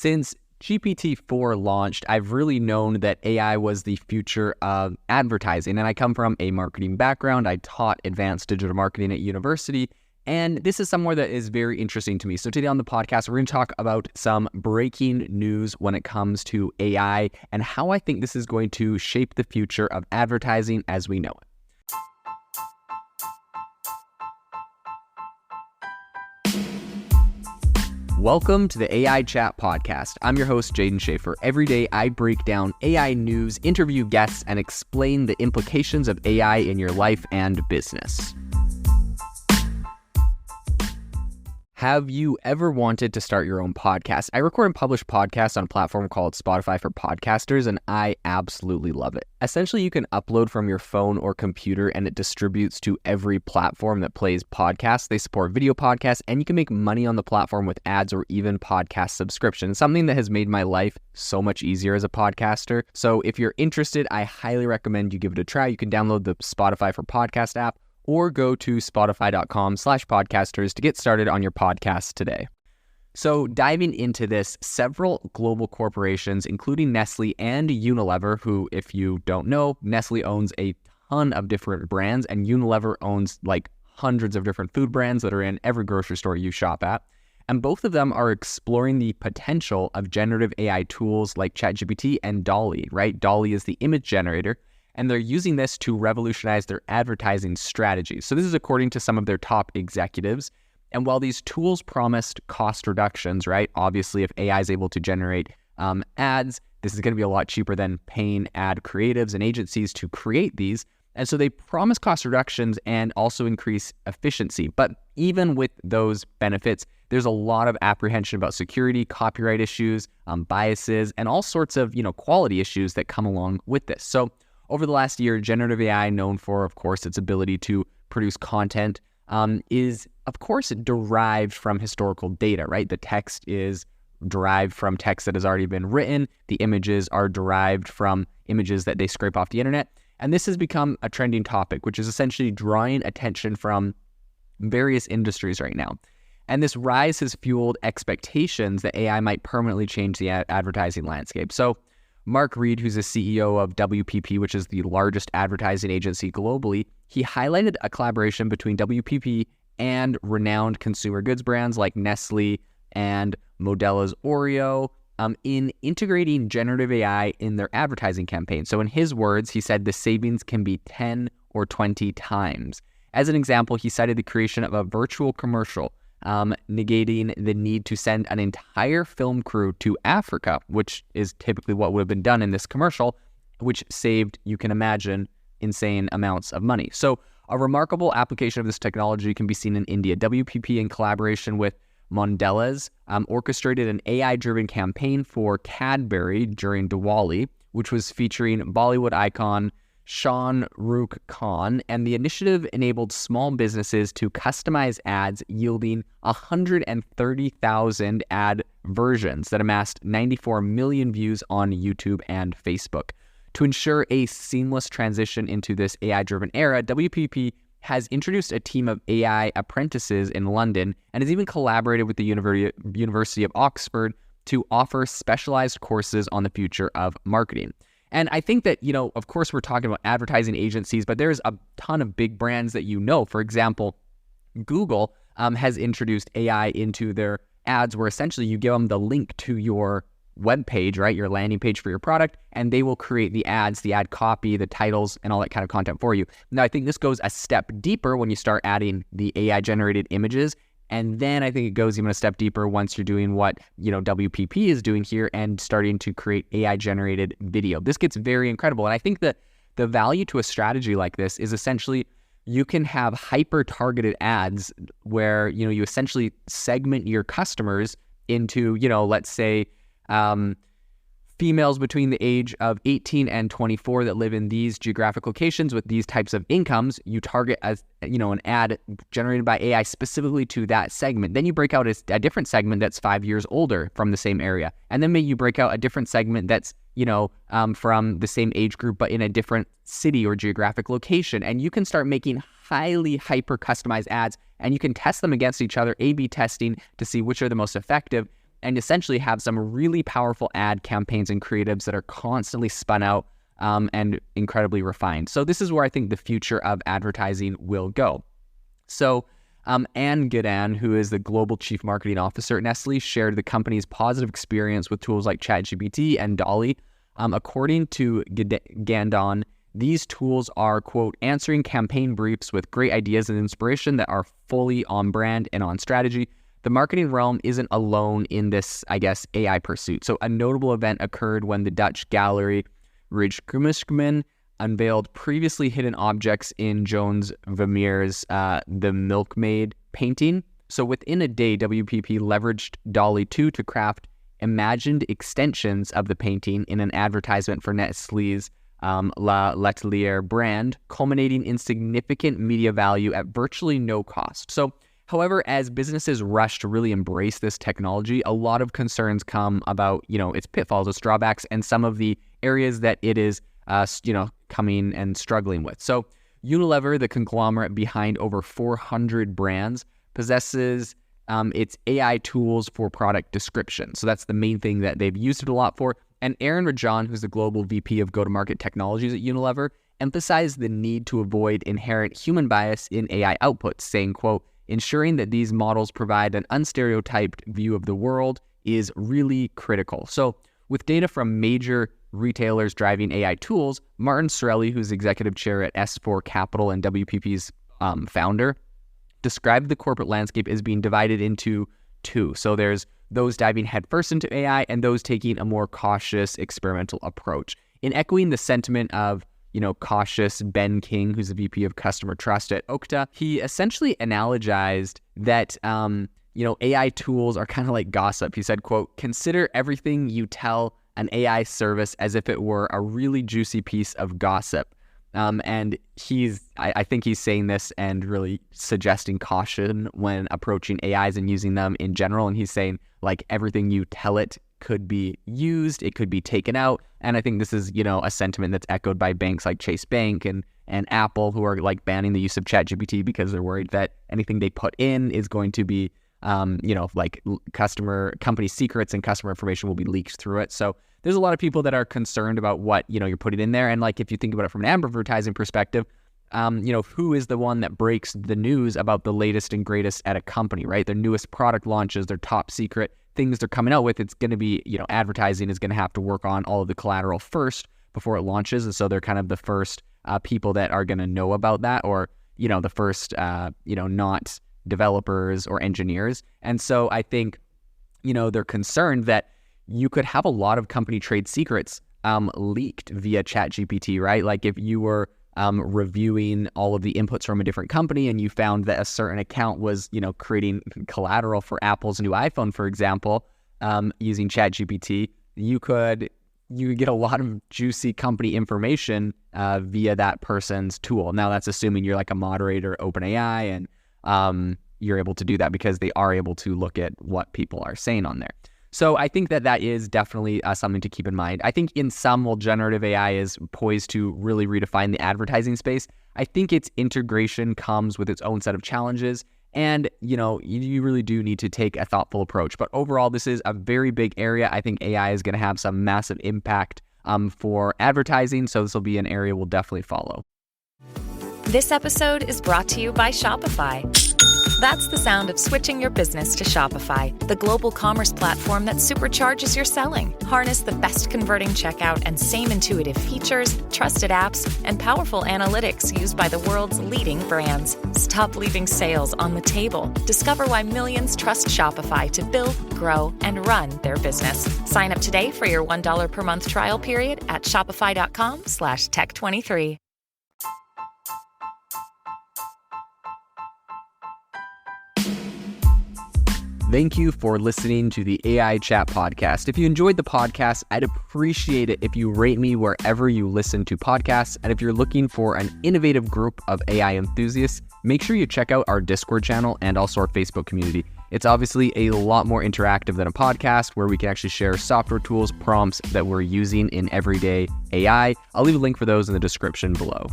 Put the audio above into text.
Since GPT-4 launched, I've really known that AI was the future of advertising, and I come from a marketing background. I taught advanced digital marketing at university, and this is somewhere that is very interesting to me. So today on the podcast, we're going to talk about some breaking news when it comes to AI and how I think this is going to shape the future of advertising as we know it. Welcome to the AI Chat Podcast. I'm your host, Jaden Schaefer. Every day, I break down AI news, interview guests, and explain the implications of AI in your life and business. Have you ever wanted to start your own podcast? I record and publish podcasts on a platform called Spotify for Podcasters, and I absolutely love it. Essentially, you can upload from your phone or computer, and it distributes to every platform that plays podcasts. They support video podcasts, and you can make money on the platform with ads or even podcast subscriptions, something that has made my life so much easier as a podcaster. So if you're interested, I highly recommend you give it a try. You can download the Spotify for Podcast app, or go to spotify.com/podcasters to get started on your podcast today. So diving into this, several global corporations, including Nestle and Unilever, who, if you don't know, Nestle owns a ton of different brands, and Unilever owns like hundreds of different food brands that are in every grocery store you shop at. And both of them are exploring the potential of generative AI tools like ChatGPT and Dall-E, right? Dall-E is the image generator, and they're using this to revolutionize their advertising strategies. So this is according to some of their top executives. And while these tools promised cost reductions, right? Obviously, if AI is able to generate ads, this is going to be a lot cheaper than paying ad creatives and agencies to create these. And so they promise cost reductions and also increase efficiency. But even with those benefits, there's a lot of apprehension about security, copyright issues, biases, and all sorts of, quality issues that come along with this. So over the last year, generative AI, known for, of course, its ability to produce content, is, of course, derived from historical data, right? The text is derived from text that has already been written. The images are derived from images that they scrape off the internet. And this has become a trending topic, which is essentially drawing attention from various industries right now. And this rise has fueled expectations that AI might permanently change the advertising landscape. So Mark Reed, who's the CEO of WPP, which is the largest advertising agency globally, he highlighted a collaboration between WPP and renowned consumer goods brands like Nestle and Modelo's Oreo in integrating generative AI in their advertising campaign. So in his words, he said the savings can be 10 or 20 times. As an example, he cited the creation of a virtual commercial negating the need to send an entire film crew to Africa, which is typically what would have been done in this commercial, which saved, you can imagine, insane amounts of money. So a remarkable application of this technology can be seen in India. WPP, in collaboration with Mondelez, orchestrated an AI-driven campaign for Cadbury during Diwali, which was featuring Bollywood icon Shah Rukh Khan, and the initiative enabled small businesses to customize ads, yielding 130,000 ad versions that amassed 94 million views on YouTube and Facebook. To ensure a seamless transition into this AI-driven era, WPP has introduced a team of AI apprentices in London and has even collaborated with the University of Oxford to offer specialized courses on the future of marketing. And I think that, of course, we're talking about advertising agencies, but there's a ton of big brands that For example, Google has introduced AI into their ads where essentially you give them the link to your web page, right, your landing page for your product, and they will create the ads, the ad copy, the titles, and all that kind of content for you. Now, I think this goes a step deeper when you start adding the AI-generated images. And then I think it goes even a step deeper once you're doing what, WPP is doing here and starting to create AI-generated video. This gets very incredible. And I think that the value to a strategy like this is essentially you can have hyper-targeted ads where, you essentially segment your customers into, let's say, females between the age of 18 and 24 that live in these geographic locations with these types of incomes. You target as, an ad generated by AI specifically to that segment. Then you break out a different segment that's 5 years older from the same area. And then maybe you break out a different segment that's, from the same age group, but in a different city or geographic location. And you can start making highly hyper customized ads, and you can test them against each other, A/B testing to see which are the most effective. and essentially have some really powerful ad campaigns and creatives that are constantly spun out and incredibly refined. So this is where I think the future of advertising will go. So Anne Gidan, who is the Global Chief Marketing Officer at Nestle, shared the company's positive experience with tools like ChatGPT and Dall-E. According to Gandon, these tools are, quote, answering campaign briefs with great ideas and inspiration that are fully on brand and on strategy. The marketing realm isn't alone in this, I guess, AI pursuit. So a notable event occurred when the Dutch gallery Rijksmuseum unveiled previously hidden objects in Jones Vermeer's The Milkmaid painting. So within a day, WPP leveraged Dall-E 2 to craft imagined extensions of the painting in an advertisement for Nestle's La Letelier brand, culminating in significant media value at virtually no cost. So, however, as businesses rush to really embrace this technology, a lot of concerns come about, its pitfalls, its drawbacks, and some of the areas that it is, coming and struggling with. So, Unilever, the conglomerate behind over 400 brands, possesses its AI tools for product description. So that's the main thing that they've used it a lot for. And Aaron Rajan, who's the global VP of go-to-market technologies at Unilever, emphasized the need to avoid inherent human bias in AI outputs, saying, quote, ensuring that these models provide an unstereotyped view of the world is really critical. So with data from major retailers driving AI tools, Martin Sorelli, who's executive chair at S4 Capital and WPP's founder, described the corporate landscape as being divided into two. So there's those diving headfirst into AI and those taking a more cautious experimental approach. In echoing the sentiment of, cautious Ben King, who's the VP of Customer Trust at Okta, he essentially analogized that, AI tools are kind of like gossip. He said, quote, consider everything you tell an AI service as if it were a really juicy piece of gossip. And I think he's saying this and really suggesting caution when approaching AIs and using them in general. And he's saying, like, everything you tell it could be used, it could be taken out. And I think this is, a sentiment that's echoed by banks like Chase Bank and Apple, who are like banning the use of ChatGPT because they're worried that anything they put in is going to be, company secrets and customer information will be leaked through it. So there's a lot of people that are concerned about what, you're putting in there. And like, if you think about it from an advertising perspective, who is the one that breaks the news about the latest and greatest at a company, right? Their newest product launches, their top secret things they're coming out with. It's going to be, advertising is going to have to work on all of the collateral first before it launches. And so they're kind of the first people that are going to know about that, or, the first, not developers or engineers. And so I think, they're concerned that you could have a lot of company trade secrets leaked via ChatGPT, right? Like if you were reviewing all of the inputs from a different company and you found that a certain account was, creating collateral for Apple's new iPhone, for example, using ChatGPT, you get a lot of juicy company information via that person's tool. Now that's assuming you're like a moderator, OpenAI, and you're able to do that because they are able to look at what people are saying on there. So I think that is definitely something to keep in mind. I think in sum, while generative AI is poised to really redefine the advertising space, I think its integration comes with its own set of challenges. And, you really do need to take a thoughtful approach. But overall, this is a very big area. I think AI is going to have some massive impact for advertising. So this will be an area we'll definitely follow. This episode is brought to you by Shopify. That's the sound of switching your business to Shopify, the global commerce platform that supercharges your selling. Harness the best converting checkout and same intuitive features, trusted apps, and powerful analytics used by the world's leading brands. Stop leaving sales on the table. Discover why millions trust Shopify to build, grow, and run their business. Sign up today for your $1 per month trial period at shopify.com/tech23. Thank you for listening to the AI Chat Podcast. If you enjoyed the podcast, I'd appreciate it if you rate me wherever you listen to podcasts. And if you're looking for an innovative group of AI enthusiasts, make sure you check out our Discord channel and also our Facebook community. It's obviously a lot more interactive than a podcast, where we can actually share software tools, prompts that we're using in everyday AI. I'll leave a link for those in the description below.